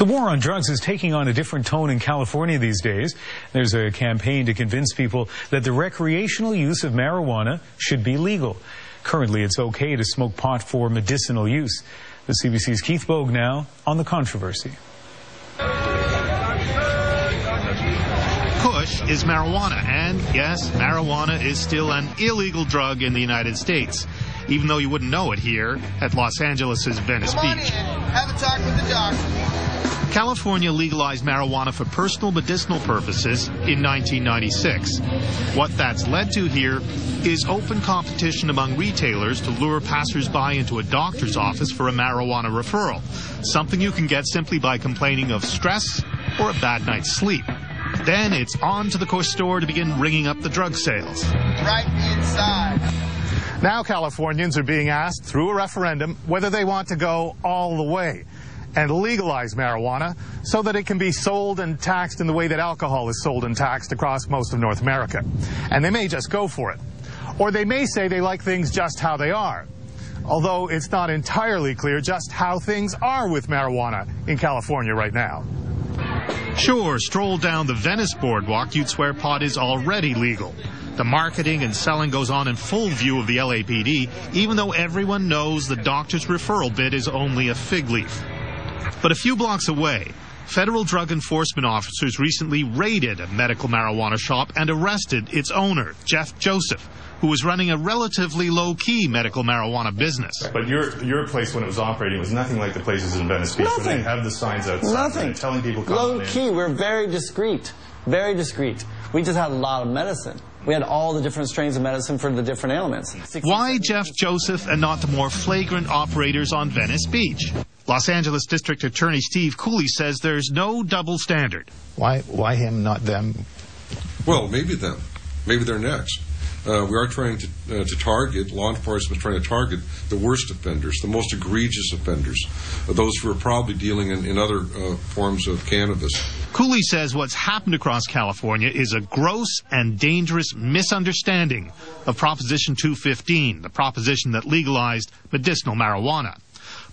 The war on drugs is taking on a different tone in California these days. There's a campaign to convince people that the recreational use of marijuana should be legal. Currently, it's okay to smoke pot for medicinal use. The CBC's Keith Bogue now on the controversy. Kush is marijuana, and yes, marijuana is still an illegal drug in the United States, even though you wouldn't know it here at Los Angeles' Venice Beach. Have a talk with the doctor. California legalized marijuana for personal medicinal purposes in 1996. What that's led to here is open competition among retailers to lure passers-by into a doctor's office for a marijuana referral, something you can get simply by complaining of stress or a bad night's sleep. Then it's on to the Kush store to begin ringing up the drug sales. Right inside. Now Californians are being asked through a referendum whether they want to go all the way and legalize marijuana so that it can be sold and taxed in the way that alcohol is sold and taxed across most of North America. And they may just go for it. Or they may say they like things just how they are, although it's not entirely clear just how things are with marijuana in California right now. Sure, stroll down the Venice boardwalk, you'd swear pot is already legal. The marketing and selling goes on in full view of the LAPD, even though everyone knows the doctor's referral bit is only a fig leaf. But a few blocks away, federal drug enforcement officers recently raided a medical marijuana shop and arrested its owner, Jeff Joseph, who was running a relatively low-key medical marijuana business. But your place, when it was operating, was nothing like the places in Venice Beach. Nothing. Where they have the signs outside. Nothing. Telling people low-key. We're very discreet. Very discreet. We just had a lot of medicine. We had all the different strains of medicine for the different ailments. Why Jeff Joseph and not the more flagrant operators on Venice Beach? Los Angeles District Attorney Steve Cooley says there's no double standard. Why him, not them? Well, maybe them. Maybe they're next. We are trying to target, law enforcement is trying to target the worst offenders, the most egregious offenders, those who are probably dealing in other forms of cannabis. Cooley says what's happened across California is a gross and dangerous misunderstanding of Proposition 215, the proposition that legalized medicinal marijuana.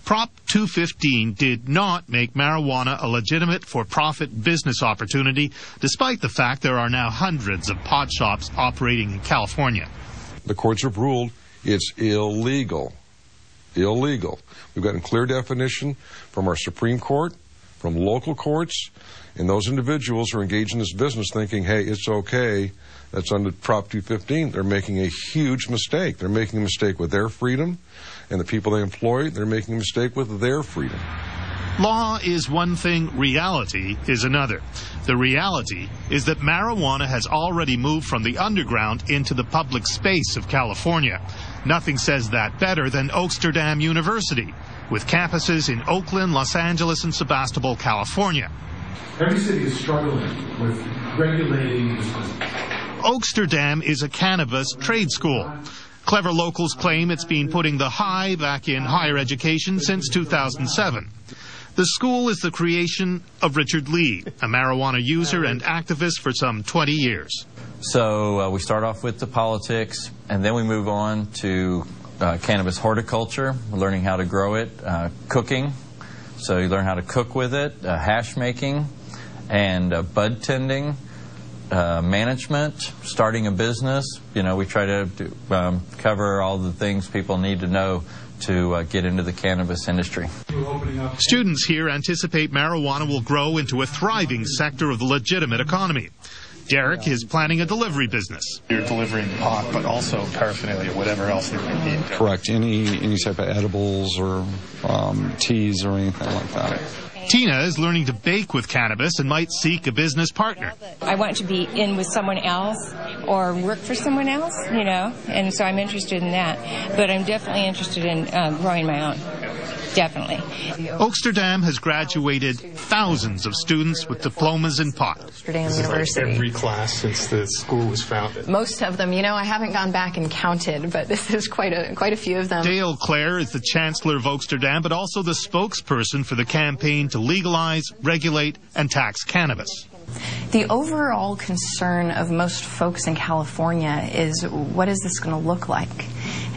Prop 215 did not make marijuana a legitimate for-profit business opportunity, despite the fact there are now hundreds of pot shops operating in California. The courts have ruled it's illegal. Illegal. We've got a clear definition from our Supreme Court, from local courts, and those individuals who are engaged in this business thinking, hey, it's okay, that's under Prop 215, they're making a huge mistake. They're making a mistake with their freedom, and the people they employ, they're making a mistake with their freedom. Law is one thing, reality is another. The reality is that marijuana has already moved from the underground into the public space of California. Nothing says that better than Oaksterdam University, with campuses in Oakland, Los Angeles, and Sebastopol, California. Every city is struggling with regulating this. Oaksterdam is a cannabis trade school. Clever locals claim it's been putting the high back in higher education since 2007. The school is the creation of Richard Lee, a marijuana user and activist for some 20 years. So we start off with the politics, and then we move on to cannabis horticulture, learning how to grow it, cooking. So you learn how to cook with it, hash making, and bud tending. Management, starting a business. You know, we try to cover all the things people need to know to get into the cannabis industry. Students here anticipate marijuana will grow into a thriving sector of the legitimate economy. Derek is planning a delivery business. You're delivering pot, but also paraphernalia, whatever else you might need. Correct. Any type of edibles or teas or anything like that. Tina is learning to bake with cannabis and might seek a business partner. I want to be in with someone else or work for someone else, you know, and so I'm interested in that. But I'm definitely interested in growing my own. Definitely. Oaksterdam has graduated thousands of students with diplomas in pot. This is like every class since the school was founded. Most of them, you know, I haven't gone back and counted, but this is quite a few of them. Dale Clare is the chancellor of Oaksterdam, but also the spokesperson for the campaign to legalize, regulate, and tax cannabis. The overall concern of most folks in California is, what is this going to look like?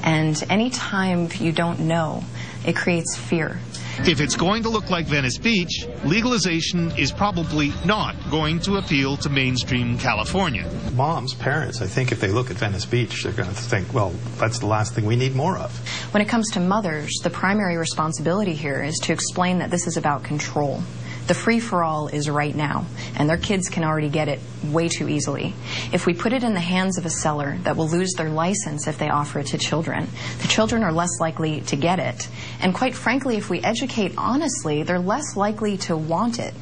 And anytime you don't know, it creates fear. If it's going to look like Venice Beach, legalization is probably not going to appeal to mainstream California. Moms, parents, I think if they look at Venice Beach, they're going to think, well, that's the last thing we need more of. When it comes to mothers, the primary responsibility here is to explain that this is about control. The free-for-all is right now, and their kids can already get it way too easily. If we put it in the hands of a seller that will lose their license if they offer it to children, the children are less likely to get it. And quite frankly, if we educate honestly, they're less likely to want it.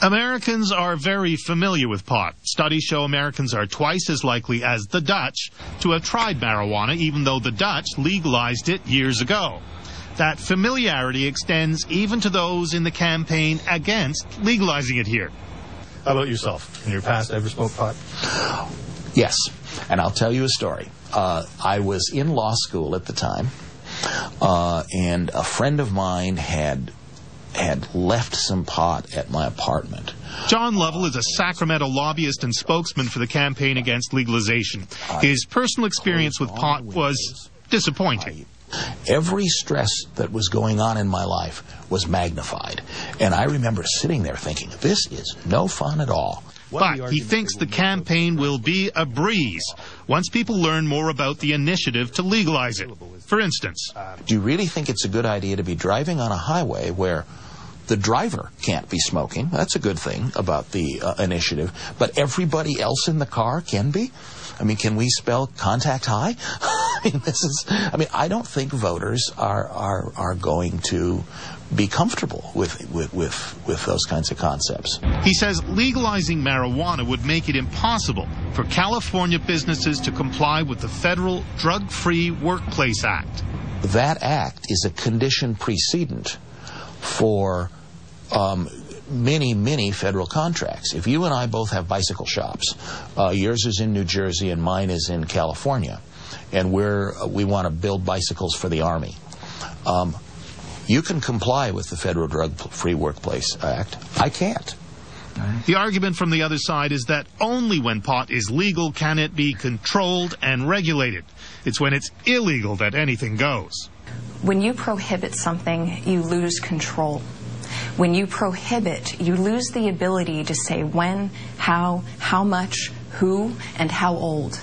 Americans are very familiar with pot. Studies show Americans are twice as likely as the Dutch to have tried marijuana, even though the Dutch legalized it years ago. That familiarity extends even to those in the campaign against legalizing it here. How about yourself? In your past, ever smoked pot? Yes, and I'll tell you a story. I was in law school at the time, and a friend of mine had left some pot at my apartment. John Lovell is a Sacramento lobbyist and spokesman for the campaign against legalization. His personal experience with pot was disappointing. Every stress that was going on in my life was magnified. And I remember sitting there thinking, this is no fun at all. But he thinks the campaign will be a breeze once people learn more about the initiative to legalize it. For instance, do you really think it's a good idea to be driving on a highway where the driver can't be smoking? That's a good thing about the initiative. But everybody else in the car can be? I mean, can we spell contact high? I don't think voters are going to be comfortable with those kinds of concepts. He says legalizing marijuana would make it impossible for California businesses to comply with the federal Drug-Free Workplace Act. That act is a condition precedent for many federal contracts. If you and I both have bicycle shops, yours is in New Jersey and mine is in California, and we want to build bicycles for the Army, you can comply with the Federal Drug-Free Workplace Act. I can't. The argument from the other side is that only when pot is legal can it be controlled and regulated. It's when it's illegal that anything goes. When you prohibit something, you lose control. When you prohibit, you lose the ability to say when, how much, who, and how old.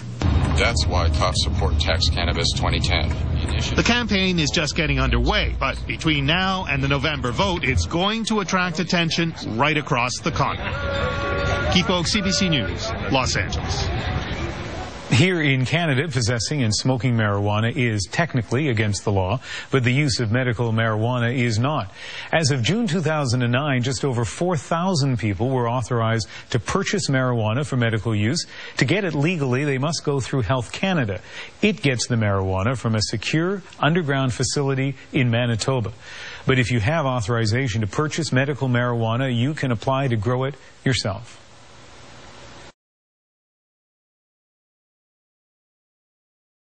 That's why cops support Tax Cannabis 2010. The campaign is just getting underway, but between now and the November vote, it's going to attract attention right across the continent. Keith Oak, CBC News, Los Angeles. Here in Canada, possessing and smoking marijuana is technically against the law, but the use of medical marijuana is not. As of June 2009, just over 4,000 people were authorized to purchase marijuana for medical use. To get it legally, they must go through Health Canada. It gets the marijuana from a secure underground facility in Manitoba. But if you have authorization to purchase medical marijuana, you can apply to grow it yourself.